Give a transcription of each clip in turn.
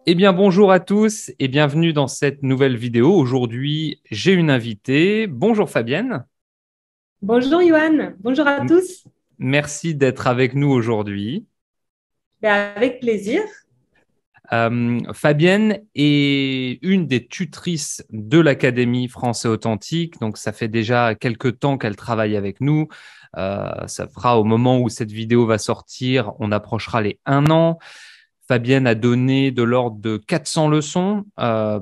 Eh bien, bonjour à tous et bienvenue dans cette nouvelle vidéo. Aujourd'hui, j'ai une invitée. Bonjour Fabienne. Bonjour Yohan, bonjour à M- tous. Merci d'être avec nous aujourd'hui. Avec plaisir. Fabienne est une des tutrices de l'Académie Français Authentique. Donc, ça fait déjà quelques temps qu'elle travaille avec nous. Ça fera au moment où cette vidéo va sortir, on approchera les 1 an. Fabienne a donné de l'ordre de 400 leçons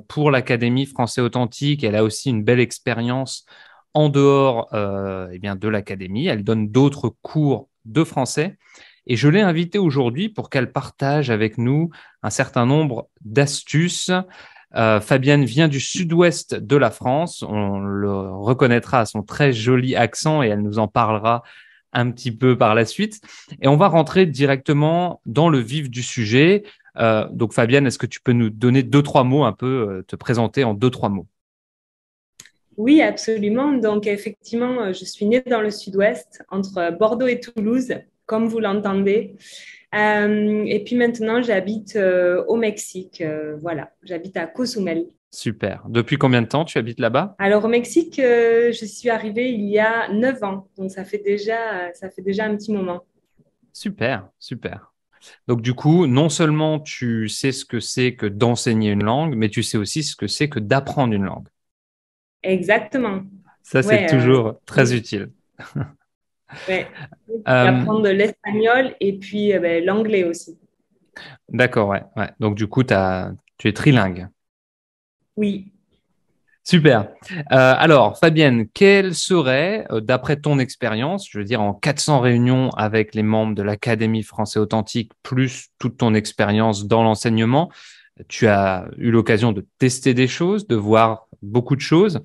pour l'Académie Français Authentique. Elle a aussi une belle expérience en dehors de l'Académie. Elle donne d'autres cours de français. Et je l'ai invitée aujourd'hui pour qu'elle partage avec nous un certain nombre d'astuces. Fabienne vient du sud-ouest de la France. On le reconnaîtra à son très joli accent et elle nous en parlera un petit peu par la suite. Et on va rentrer directement dans le vif du sujet. Donc Fabienne, est-ce que tu peux nous donner deux, trois mots, un peu te présenter en deux, trois mots? Oui, absolument. Donc, effectivement, je suis née dans le sud-ouest, entre Bordeaux et Toulouse, comme vous l'entendez. Et puis maintenant, j'habite au Mexique. Voilà, j'habite à Cozumel. Super. Depuis combien de temps tu habites là-bas? Alors, au Mexique, je suis arrivée il y a 9 ans. Donc, ça fait déjà un petit moment. Super, super. Donc du coup, non seulement tu sais ce que c'est que d'enseigner une langue, mais tu sais aussi ce que c'est que d'apprendre une langue. Exactement. Ça, c'est Ouais, toujours très utile. ouais. Euh, D'apprendre l'espagnol et puis l'anglais aussi. d'accord, ouais, ouais. Donc du coup, tu es trilingue. Oui. Super. Alors, Fabienne, quelle serait, d'après ton expérience, je veux dire en 400 réunions avec les membres de l'Académie français authentique, plus toute ton expérience dans l'enseignement, tu as eu l'occasion de tester des choses, de voir beaucoup de choses.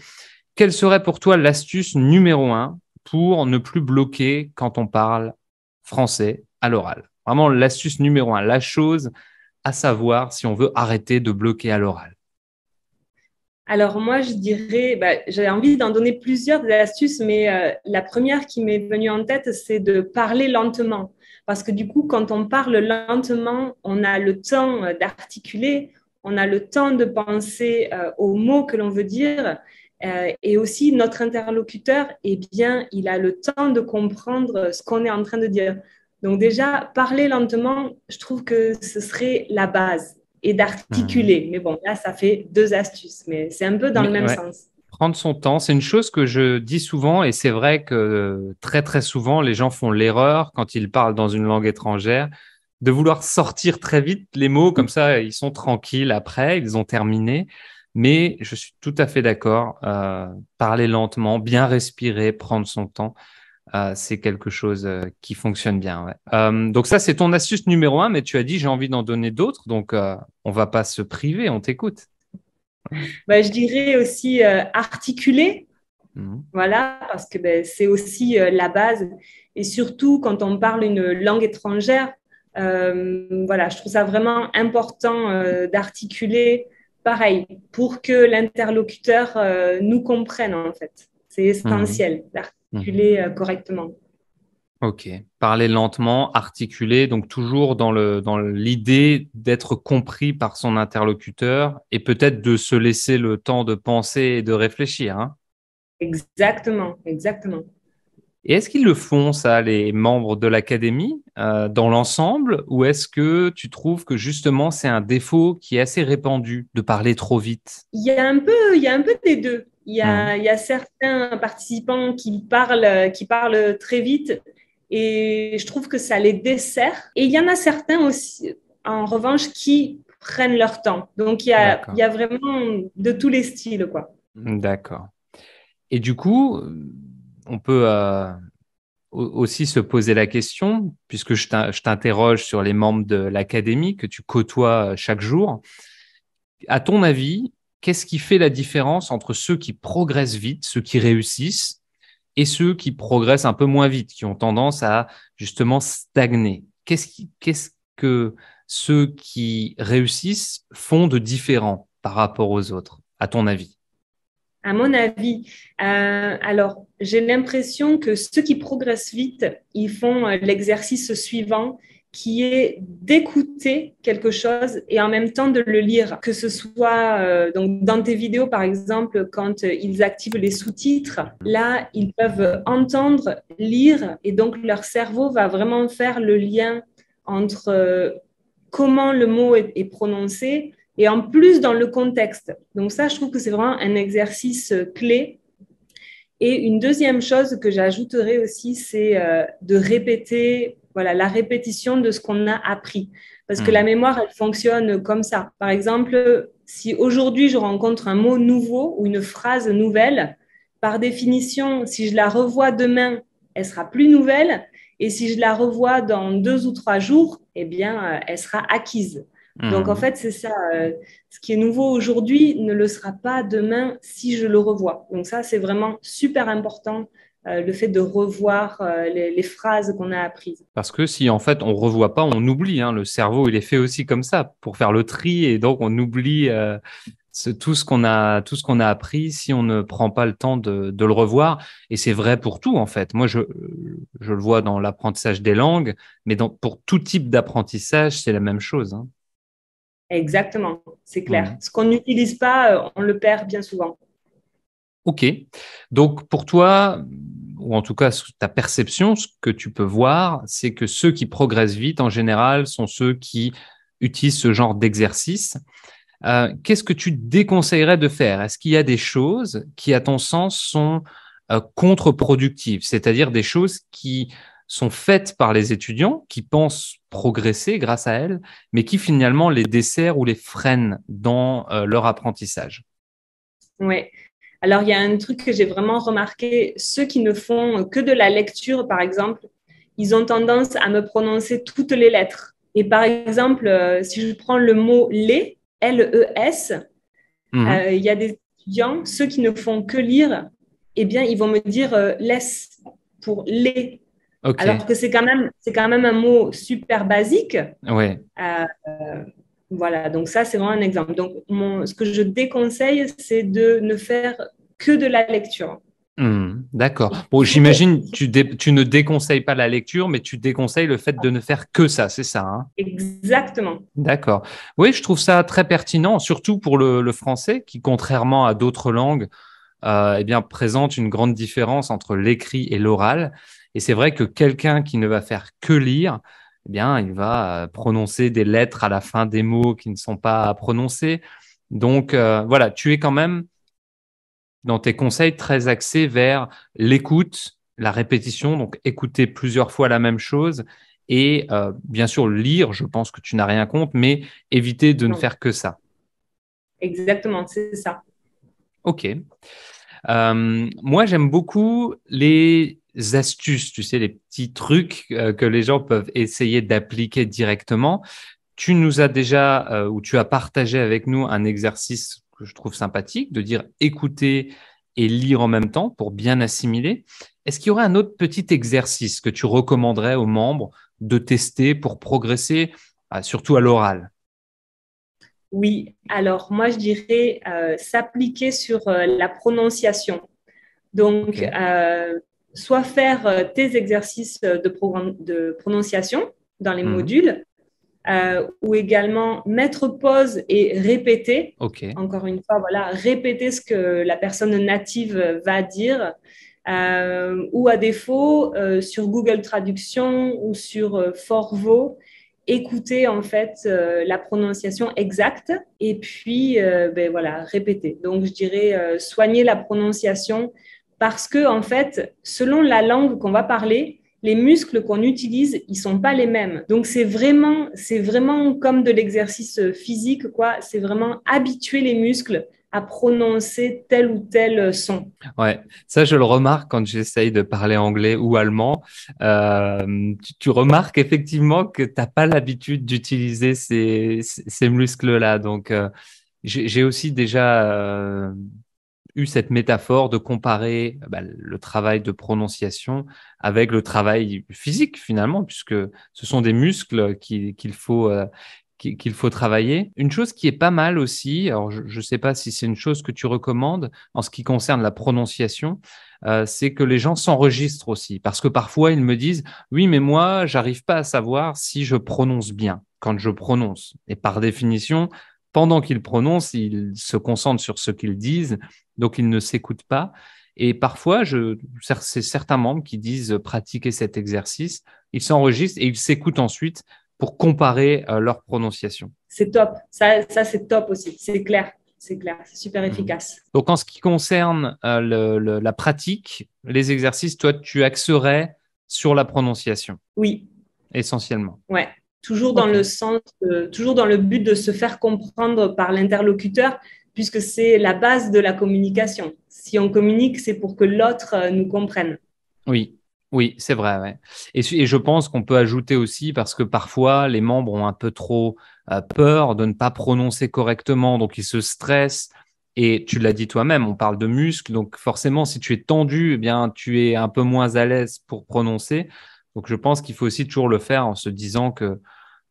Quelle serait pour toi l'astuce numéro un pour ne plus bloquer quand on parle français à l'oral? Vraiment l'astuce numéro un, la chose à savoir si on veut arrêter de bloquer à l'oral. Alors moi, je dirais, j'ai envie d'en donner plusieurs des astuces, mais la première qui m'est venue en tête, c'est de parler lentement. Parce que du coup, quand on parle lentement, on a le temps d'articuler, on a le temps de penser aux mots que l'on veut dire. Et aussi, notre interlocuteur, eh bien, il a le temps de comprendre ce qu'on est en train de dire. Donc déjà, parler lentement, je trouve que ce serait la base et Mhm. d'articuler. Mais bon, là, ça fait deux astuces, mais c'est un peu dans le Mais même ouais, sens. prendre son temps, c'est une chose que je dis souvent et c'est vrai que très très souvent les gens font l'erreur quand ils parlent dans une langue étrangère de vouloir sortir très vite les mots comme ça ils sont tranquilles après, ils ont terminé. Mais je suis tout à fait d'accord. Parler lentement, bien respirer, prendre son temps, c'est quelque chose qui fonctionne bien. Ouais. Donc ça c'est ton astuce numéro un, mais tu as dit j'ai envie d'en donner d'autres, donc on va pas se priver, on t'écoute. Je dirais aussi articuler, Mhm. voilà, parce que c'est aussi la base. Et surtout, quand on parle une langue étrangère, voilà, je trouve ça vraiment important d'articuler pareil pour que l'interlocuteur nous comprenne, en fait. C'est Mhm. essentiel Mhm. d'articuler correctement. Ok. Parler lentement, articuler, donc toujours dans l'idée d'être compris par son interlocuteur et peut-être de se laisser le temps de penser et de réfléchir, hein. Exactement, exactement. Et est-ce qu'ils le font, ça, les membres de l'académie, dans l'ensemble, ou est-ce que tu trouves que justement c'est un défaut qui est assez répandu de parler trop vite? Il y a un peu des deux. Il y Mhm. a, il y a certains participants qui parlent très vite et je trouve que ça les dessert. Et il y en a certains aussi, en revanche, qui prennent leur temps. Donc, il y a, il D'accord. y a vraiment de tous les styles, quoi. D'accord. Et du coup, on peut aussi se poser la question, puisque je t'interroge sur les membres de l'académie que tu côtoies chaque jour. À ton avis, qu'est-ce qui fait la différence entre ceux qui progressent vite, ceux qui réussissent, et ceux qui progressent un peu moins vite, qui ont tendance à justement stagner? Qu'est-ce que ceux qui réussissent font de différent par rapport aux autres, à ton avis? À mon avis, alors j'ai l'impression que ceux qui progressent vite, ils font l'exercice suivant, qui est d'écouter quelque chose et en même temps de le lire, que ce soit donc dans tes vidéos par exemple quand ils activent les sous-titres, là ils peuvent entendre, lire et donc leur cerveau va vraiment faire le lien entre comment le mot est prononcé et en plus dans le contexte. Donc ça, je trouve que c'est vraiment un exercice clé. Et une deuxième chose que j'ajouterais aussi, c'est de répéter, voilà, la répétition de ce qu'on a appris. Parce que la mémoire, elle fonctionne comme ça. Par exemple, si aujourd'hui je rencontre un mot nouveau ou une phrase nouvelle, par définition, si je la revois demain, elle sera plus nouvelle. Et si je la revois dans 2 ou 3 jours, eh bien, elle sera acquise. Donc, en fait, c'est ça. Ce qui est nouveau aujourd'hui ne le sera pas demain si je le revois. Donc, ça, c'est vraiment super important, le fait de revoir les phrases qu'on a apprises. Parce que si en fait on revoit pas, on oublie. Hein. Le cerveau, il est fait aussi comme ça pour faire le tri et donc on oublie tout ce qu'on a appris si on ne prend pas le temps de le revoir. Et c'est vrai pour tout en fait. Moi, je le vois dans l'apprentissage des langues, mais pour tout type d'apprentissage, c'est la même chose. Hein. Exactement, c'est clair. Ce qu'on n'utilise pas, on le perd bien souvent. Ok. Donc pour toi, ou en tout cas ta perception, ce que tu peux voir, c'est que ceux qui progressent vite en général sont ceux qui utilisent ce genre d'exercice. Qu'est-ce que tu déconseillerais de faire? Est-ce qu'il y a des choses qui, à ton sens, sont contre-productives, c'est-à-dire des choses qui sont faites par les étudiants, qui pensent progresser grâce à elles, mais qui finalement les desserrent ou les freinent dans leur apprentissage? Oui. Alors, il y a un truc que j'ai vraiment remarqué. Ceux qui ne font que de la lecture, par exemple, ils ont tendance à me prononcer toutes les lettres. Et par exemple, si je prends le mot les, L-E-S, il y a des étudiants, ceux qui ne font que lire, eh bien, ils vont me dire laisse pour les. Ok. Alors que c'est quand même un mot super basique. Ouais. Voilà, donc ça, c'est vraiment un exemple. Donc, ce que je déconseille, c'est de ne faire que de la lecture. D'accord. Bon, j'imagine tu ne déconseilles pas la lecture, mais tu déconseilles le fait de ne faire que ça, c'est ça, hein? Exactement. D'accord. Oui, je trouve ça très pertinent, surtout pour le français, qui, contrairement à d'autres langues, eh bien, présente une grande différence entre l'écrit et l'oral. Et c'est vrai que quelqu'un qui ne va faire que lire, eh bien, il va prononcer des lettres à la fin des mots qui ne sont pas prononcés. Donc, voilà, tu es quand même dans tes conseils très axés vers l'écoute, la répétition, donc écouter plusieurs fois la même chose et bien sûr lire, je pense que tu n'as rien contre, mais éviter de ne Non, faire que ça. exactement, c'est ça. Ok. Moi, j'aime beaucoup les astuces, tu sais, les petits trucs que les gens peuvent essayer d'appliquer directement. Tu nous as déjà, ou tu as partagé avec nous un exercice que je trouve sympathique, de dire écouter et lire en même temps pour bien assimiler. Est-ce qu'il y aurait un autre petit exercice que tu recommanderais aux membres de tester pour progresser, surtout à l'oral? Oui, alors moi, je dirais s'appliquer sur la prononciation. Donc, Ok. soit faire tes exercices de prononciation dans les Mhm. modules, ou également mettre pause et répéter. Ok. Encore une fois, voilà, répéter ce que la personne native va dire. Ou à défaut, sur Google Traduction ou sur Forvo, écouter en fait la prononciation exacte et puis ben, voilà, répéter. Donc, je dirais soigner la prononciation parce que en fait, selon la langue qu'on va parler, les muscles qu'on utilise, ils sont pas les mêmes. Donc c'est vraiment comme de l'exercice physique, quoi. C'est vraiment habituer les muscles à prononcer tel ou tel son. Ouais, ça je le remarque quand j'essaye de parler anglais ou allemand. Tu remarques effectivement que tu n'as pas l'habitude d'utiliser ces muscles-là. Donc, j'ai aussi déjà eu cette métaphore de comparer le travail de prononciation avec le travail physique finalement, puisque ce sont des muscles qu'il faut qu'il faut travailler. Une chose qui est pas mal aussi, alors je ne sais pas si c'est une chose que tu recommandes en ce qui concerne la prononciation, c'est que les gens s'enregistrent aussi. Parce que parfois, ils me disent, oui, mais moi, j'arrive pas à savoir si je prononce bien quand je prononce. Et par définition, pendant qu'ils prononcent, ils se concentrent sur ce qu'ils disent, donc ils ne s'écoutent pas. Et parfois, c'est certains membres qui disent pratiquer cet exercice, ils s'enregistrent et ils s'écoutent ensuite pour comparer leur prononciation. C'est top. Ça c'est top aussi. C'est clair. C'est clair. C'est super efficace. Donc, en ce qui concerne la pratique, les exercices, toi, tu axerais sur la prononciation. Oui. Essentiellement. Ouais. Toujours dans le sens, toujours dans le but de se faire comprendre par l'interlocuteur, puisque c'est la base de la communication. Si on communique, c'est pour que l'autre nous comprenne. Oui, oui, c'est vrai. Ouais. Et je pense qu'on peut ajouter aussi, parce que parfois, les membres ont un peu trop peur de ne pas prononcer correctement, donc ils se stressent. Et tu l'as dit toi-même, on parle de muscles, donc forcément, si tu es tendu, eh bien, tu es un peu moins à l'aise pour prononcer. Donc, je pense qu'il faut aussi toujours le faire en se disant que,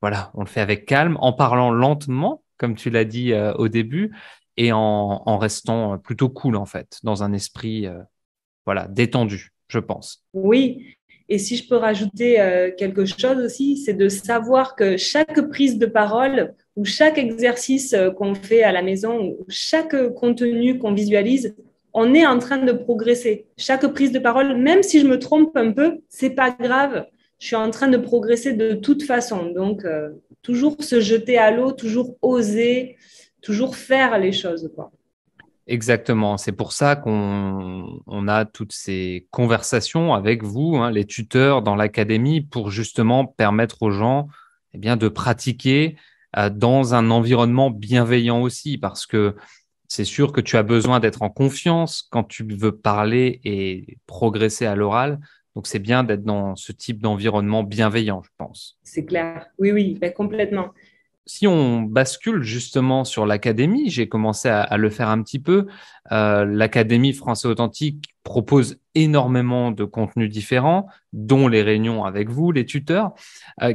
voilà, on le fait avec calme, en parlant lentement, comme tu l'as dit au début, et en restant plutôt cool, en fait, dans un esprit voilà, détendu, je pense. Oui, et si je peux rajouter quelque chose aussi, c'est de savoir que chaque prise de parole ou chaque exercice qu'on fait à la maison ou chaque contenu qu'on visualise, on est en train de progresser. Chaque prise de parole, même si je me trompe un peu, c'est pas grave. Je suis en train de progresser de toute façon. Donc, toujours se jeter à l'eau, toujours oser, toujours faire les choses, quoi. Exactement. C'est pour ça qu'on a toutes ces conversations avec vous, hein, les tuteurs dans l'académie, pour justement permettre aux gens eh bien, de pratiquer dans un environnement bienveillant aussi, parce que c'est sûr que tu as besoin d'être en confiance quand tu veux parler et progresser à l'oral. Donc, c'est bien d'être dans ce type d'environnement bienveillant, je pense. C'est clair. Oui, oui, ben complètement. Si on bascule justement sur l'académie, j'ai commencé à le faire un petit peu. L'Académie Français Authentique propose énormément de contenus différents, dont les réunions avec vous, les tuteurs.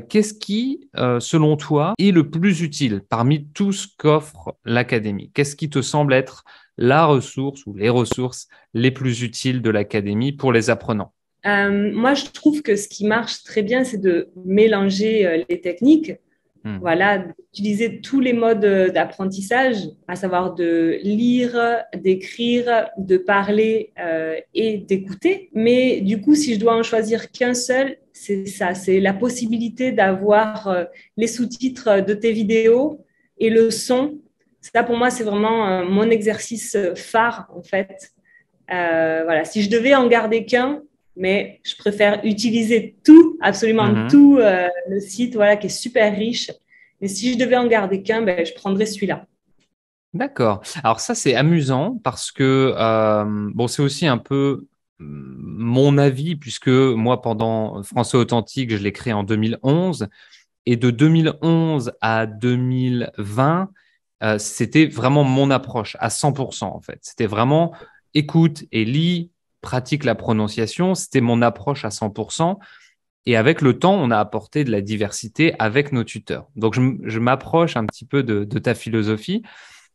Qu'est-ce qui, selon toi, est le plus utile parmi tout ce qu'offre l'Académie? Qu'est-ce qui te semble être la ressource ou les ressources les plus utiles de l'Académie pour les apprenants? Moi, je trouve que ce qui marche très bien, c'est de mélanger les techniques. Voilà, d'utiliser tous les modes d'apprentissage, à savoir de lire, d'écrire, de parler et d'écouter. Mais du coup, si je dois en choisir qu'un seul, c'est ça, c'est la possibilité d'avoir les sous-titres de tes vidéos et le son. Ça, pour moi, c'est vraiment mon exercice phare, en fait. Voilà, si je devais en garder qu'un, mais je préfère utiliser tout, absolument tout, le site, voilà, qui est super riche. Mais si je devais en garder qu'un, ben, je prendrais celui-là. D'accord. Alors ça, c'est amusant parce que bon, c'est aussi un peu mon avis, puisque moi, pendant Français Authentique, je l'ai créé en 2011. Et de 2011 à 2020, c'était vraiment mon approche à 100% en fait. C'était vraiment écoute et lis, pratique la prononciation. C'était mon approche à 100%. Et avec le temps, on a apporté de la diversité avec nos tuteurs. Donc, je m'approche un petit peu de ta philosophie,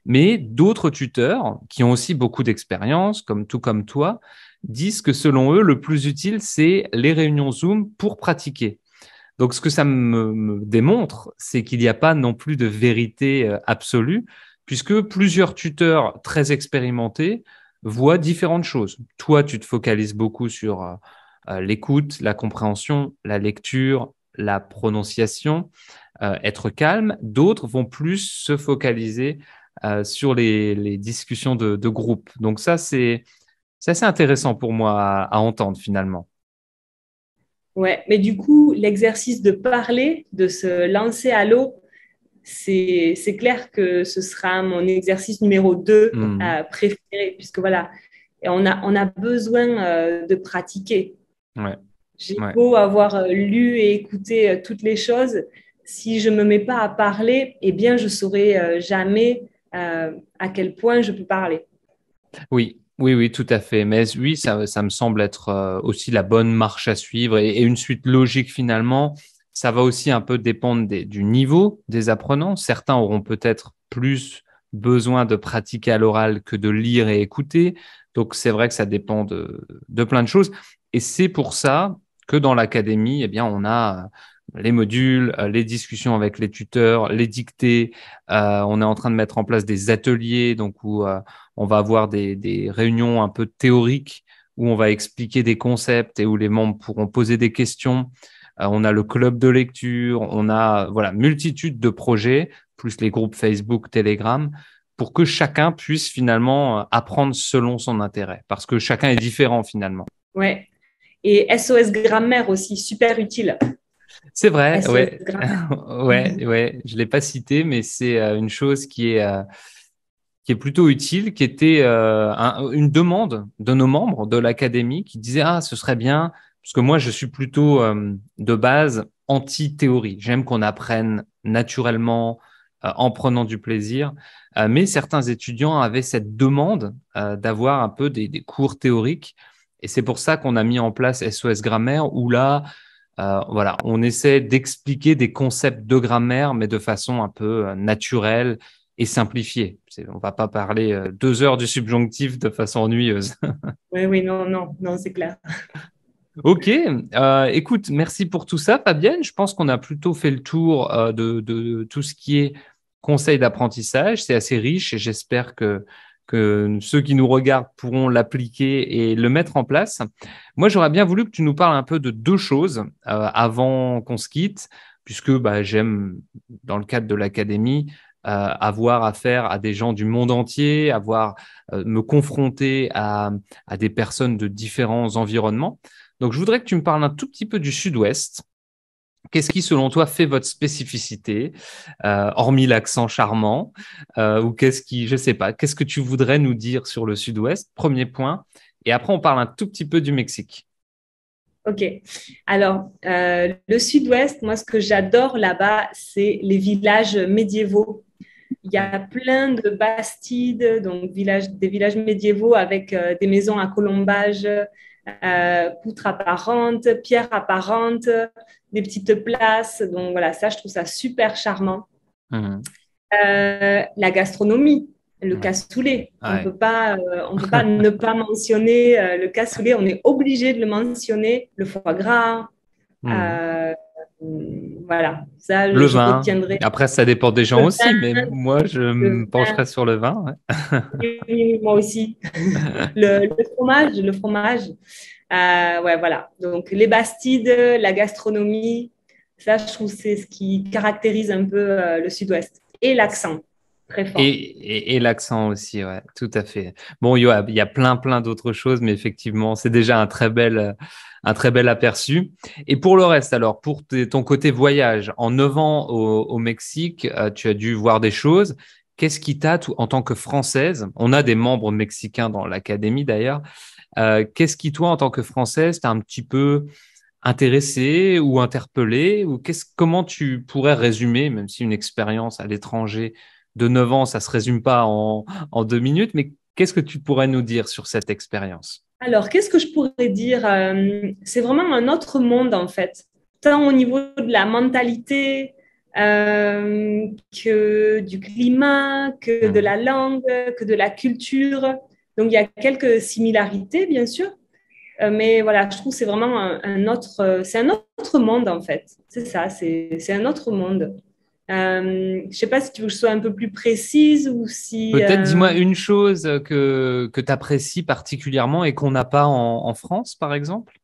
mais d'autres tuteurs qui ont aussi beaucoup d'expérience, tout comme toi, disent que selon eux, le plus utile, c'est les réunions Zoom pour pratiquer. Donc, ce que ça me démontre, c'est qu'il n'y a pas non plus de vérité absolue, puisque plusieurs tuteurs très expérimentés voient différentes choses. Toi, tu te focalises beaucoup sur l'écoute, la compréhension, la lecture, la prononciation, être calme. D'autres vont plus se focaliser sur les discussions de groupe. Donc ça, c'est assez intéressant pour moi à entendre finalement. Ouais, mais du coup, l'exercice de parler, de se lancer à l'eau, c'est clair que ce sera mon exercice numéro 2 préféré, puisque voilà, et on a besoin de pratiquer. Ouais. J'ai Ouais. beau avoir lu et écouté toutes les choses, si je ne me mets pas à parler, eh bien, je ne saurai jamais à quel point je peux parler. Oui, oui, oui, tout à fait. Mais oui, ça me semble être aussi la bonne marche à suivre et une suite logique finalement. ça va aussi un peu dépendre du niveau des apprenants. Certains auront peut-être plus besoin de pratiquer à l'oral que de lire et écouter. Donc, c'est vrai que ça dépend de plein de choses. Et c'est pour ça que dans l'académie, eh bien, on a les modules, les discussions avec les tuteurs, les dictées. On est en train de mettre en place des ateliers, donc où on va avoir des réunions un peu théoriques où on va expliquer des concepts et où les membres pourront poser des questions. On a le club de lecture, on a voilà multitude de projets, plus les groupes Facebook, Telegram, pour que chacun puisse finalement apprendre selon son intérêt, parce que chacun est différent finalement. Ouais. Et SOS Grammaire aussi, super utile. C'est vrai, SOS ouais, Grammaire. ouais, ouais. Je l'ai pas cité, mais c'est une chose qui est plutôt utile, qui était une demande de nos membres de l'académie qui disaient ah ce serait bien parce que moi je suis plutôt de base anti-théorie. J'aime qu'on apprenne naturellement en prenant du plaisir, mais certains étudiants avaient cette demande d'avoir un peu des cours théoriques et c'est pour ça qu'on a mis en place SOS Grammaire où là voilà, on essaie d'expliquer des concepts de grammaire, mais de façon un peu naturelle et simplifiée. On va pas parler 2 heures du subjonctif de façon ennuyeuse. Oui, oui, non, non, non, c'est clair. Ok, écoute, merci pour tout ça, Fabienne. Je pense qu'on a plutôt fait le tour de tout ce qui est conseil d'apprentissage. C'est assez riche et j'espère que ceux qui nous regardent pourront l'appliquer et le mettre en place. Moi, j'aurais bien voulu que tu nous parles un peu de 2 choses avant qu'on se quitte, puisque bah, j'aime, dans le cadre de l'académie, avoir affaire à des gens du monde entier, me confronter à des personnes de différents environnements. Donc, je voudrais que tu me parles un tout petit peu du Sud-Ouest. Qu'est-ce qui, selon toi, fait votre spécificité, hormis l'accent charmant, ou qu'est-ce qui, je sais pas, qu'est-ce que tu voudrais nous dire sur le Sud-Ouest? Premier point. Et après, on parle un tout petit peu du Mexique. Ok. Alors, le Sud-Ouest, moi, ce que j'adore là-bas, c'est les villages médiévaux. Il y a plein de bastides, donc des villages médiévaux avec des maisons à colombage, poutres apparentes, pierres apparentes, des petites places. Donc voilà, ça, je trouve ça super charmant. Mhm. La gastronomie, le Ouais. cassoulet. Ouais. On peut pas ne pas mentionner le cassoulet. On est obligé de le mentionner. Le foie gras. Mhm. euh, voilà, ça, Le je vin. retiendrai. Après, ça dépend des gens Le aussi, mais moi, je le me vin, pencherai sur le vin. oui, oui, moi aussi. Le fromage, le fromage. Ouais, voilà. Donc, les Bastides, la gastronomie, ça, je trouve, c'est ce qui caractérise un peu le Sud-Ouest. Et l'accent, très Et, fort. et l'accent aussi, ouais, tout à fait. Bon, il y a plein d'autres choses, mais effectivement, c'est déjà un très bel aperçu. Et pour le reste, alors, pour ton côté voyage, en 9 ans au Mexique, tu as dû voir des choses. Qu'est-ce qui t'a, en tant que Française, on a des membres mexicains dans l'académie d'ailleurs, qu'est-ce qui, toi, en tant que Française, t'a un petit peu intéressée ou interpellée, ou comment tu pourrais résumer, même si une expérience à l'étranger de 9 ans, ça se résume pas en 2 minutes, mais qu'est-ce que tu pourrais nous dire sur cette expérience? Alors, qu'est-ce que je pourrais dire? C'est vraiment un autre monde, en fait. Tant au niveau de la mentalité, que du climat, que de Mhm. la langue, que de la culture. Donc, il y a quelques similarités, bien sûr. Mais voilà, je trouve que c'est vraiment c'est un autre monde, en fait. C'est ça, c'est un autre monde. Je ne sais pas si tu veux que je sois un peu plus précise ou si… Peut-être dis-moi une chose que tu apprécies particulièrement et qu'on n'a pas en France, par exemple.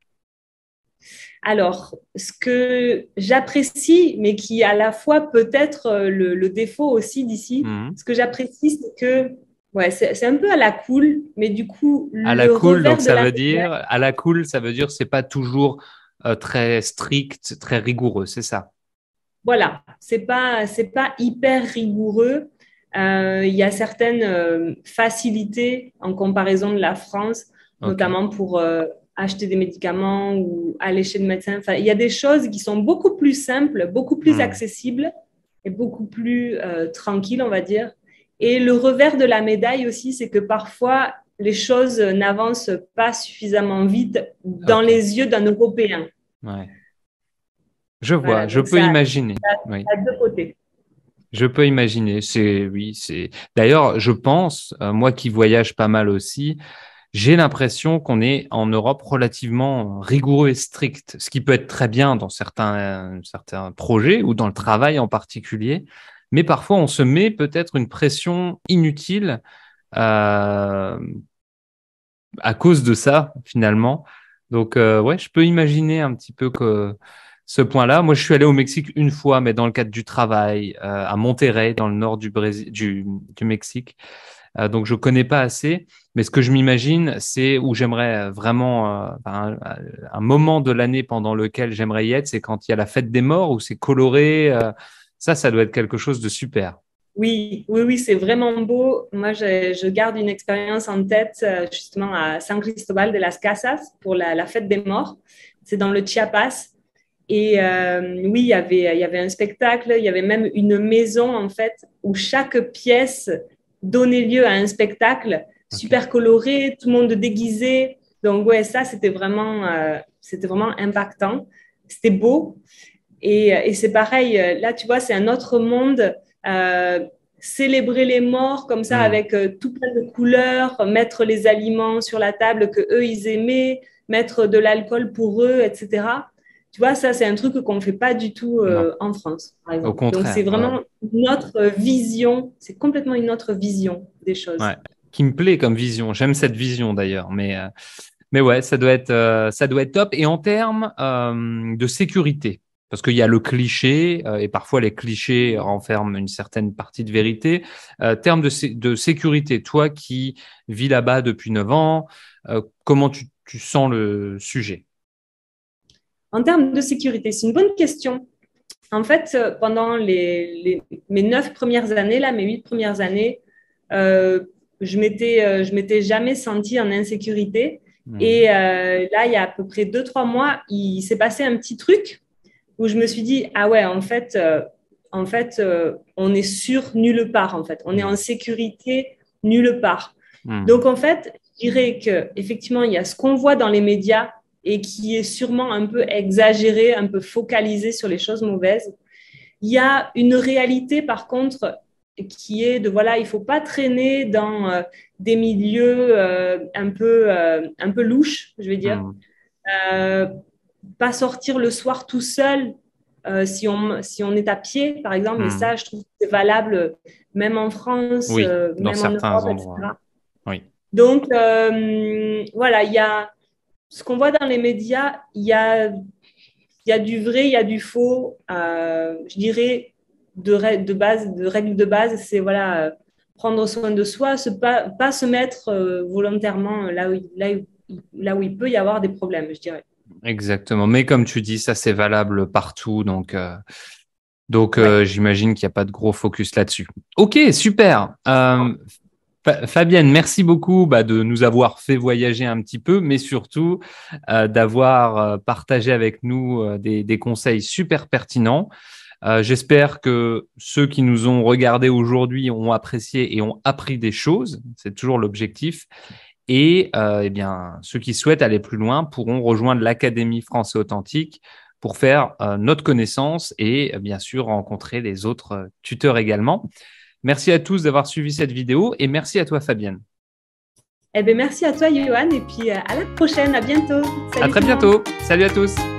Alors, ce que j'apprécie, mais qui à la fois peut être le défaut aussi d'ici, Mhm. ce que j'apprécie, c'est que ouais, c'est un peu à la cool, mais du coup, À la le cool, donc revers de ça la veut médaille, dire, à la cool, ça veut dire c'est pas toujours très strict, très rigoureux, c'est ça. voilà, c'est pas hyper rigoureux. Il y a certaines facilités en comparaison de la France, Ok. notamment pour acheter des médicaments ou aller chez le médecin. Enfin, il y a des choses qui sont beaucoup plus simples, beaucoup plus Mhm. accessibles et beaucoup plus tranquilles, on va dire. Et le revers de la médaille aussi, c'est que parfois, les choses n'avancent pas suffisamment vite dans Ok. les yeux d'un Européen. Ouais. Je vois, Voilà, je donc peux ça, imaginer. ça Oui. a deux côtés. Je peux imaginer. Oui, c'est. D'ailleurs, je pense, moi qui voyage pas mal aussi, j'ai l'impression qu'on est en Europe relativement rigoureux et strict, ce qui peut être très bien dans certains projets ou dans le travail en particulier. Mais parfois, on se met peut-être une pression inutile euh, à cause de ça, finalement. Donc, ouais, je peux imaginer un petit peu que ce point-là. Moi, je suis allé au Mexique une fois, mais dans le cadre du travail, à Monterrey, dans le nord du Brésil, du Mexique. Donc, je connais pas assez. Mais ce que je m'imagine, c'est où j'aimerais vraiment un moment de l'année pendant lequel j'aimerais y être, c'est quand il y a la fête des morts où c'est coloré. Ça doit être quelque chose de super. Oui, oui, oui, c'est vraiment beau. Moi, je garde une expérience en tête justement à San Cristobal de las Casas pour la fête des morts. C'est dans le Chiapas. Et oui, il y avait un spectacle, il y avait même une maison en fait où chaque pièce donnait lieu à un spectacle Ok. super coloré, tout le monde déguisé. Donc ouais, ça c'était vraiment impactant. C'était beau. Et c'est pareil, là tu vois, c'est un autre monde. Célébrer les morts comme ça Hmm. avec tout plein de couleurs, mettre les aliments sur la table que eux ils aimaient, mettre de l'alcool pour eux, etc. Tu vois, ça c'est un truc qu'on ne fait pas du tout Non, en France, par au exemple. Donc c'est contraire. Ouais. vraiment une autre vision, c'est complètement une autre vision des Ouais, choses. qui me plaît comme vision. J'aime cette vision d'ailleurs, mais ouais, ça doit être top. Et en termes de sécurité, parce qu'il y a le cliché et parfois les clichés renferment une certaine partie de vérité. Termes de sécurité, toi qui vis là-bas depuis 9 ans, comment tu sens le sujet? En termes de sécurité, c'est une bonne question. En fait, pendant mes 9 premières années, là, mes 8 premières années, euh, je m'étais jamais sentie en insécurité. Mhm. Et là, il y a à peu près 2, 3 mois, il s'est passé un petit truc où je me suis dit, ah ouais, on est sûr nulle part, en fait. On est en Mhm. sécurité nulle part. Mhm. Donc, en fait, je dirais qu'effectivement, il y a ce qu'on voit dans les médias et qui est sûrement un peu exagéré, un peu focalisé sur les choses mauvaises. Il y a une réalité, par contre, qui est de, voilà, il ne faut pas traîner dans des milieux un peu louches, je vais dire. Mhm. Euh, Pas sortir le soir tout seul si on est à pied, par exemple, mais Mhm. ça, je trouve que c'est valable même en France, Oui, dans même en certains Europe, endroits. etc. Oui. Donc, voilà, il y a ce qu'on voit dans les médias, il y a du vrai, il y a du faux. Je dirais de règles de base, c'est voilà, prendre soin de soi, pas se mettre volontairement là où il peut y avoir des problèmes, je dirais. Exactement. Mais comme tu dis, ça c'est valable partout. Donc, Ouais. j'imagine qu'il n'y a pas de gros focus là-dessus. Ok, super. Fabienne, merci beaucoup de nous avoir fait voyager un petit peu, mais surtout d'avoir partagé avec nous des conseils super pertinents. J'espère que ceux qui nous ont regardés aujourd'hui ont apprécié et ont appris des choses. C'est toujours l'objectif. Et eh bien, ceux qui souhaitent aller plus loin pourront rejoindre l'Académie français authentique pour faire notre connaissance et bien sûr rencontrer les autres tuteurs également. Merci à tous d'avoir suivi cette vidéo et merci à toi Fabienne. Eh bien, merci à toi, Johan, et puis à la prochaine, à bientôt. À Salut très tout le monde. bientôt. Salut à tous.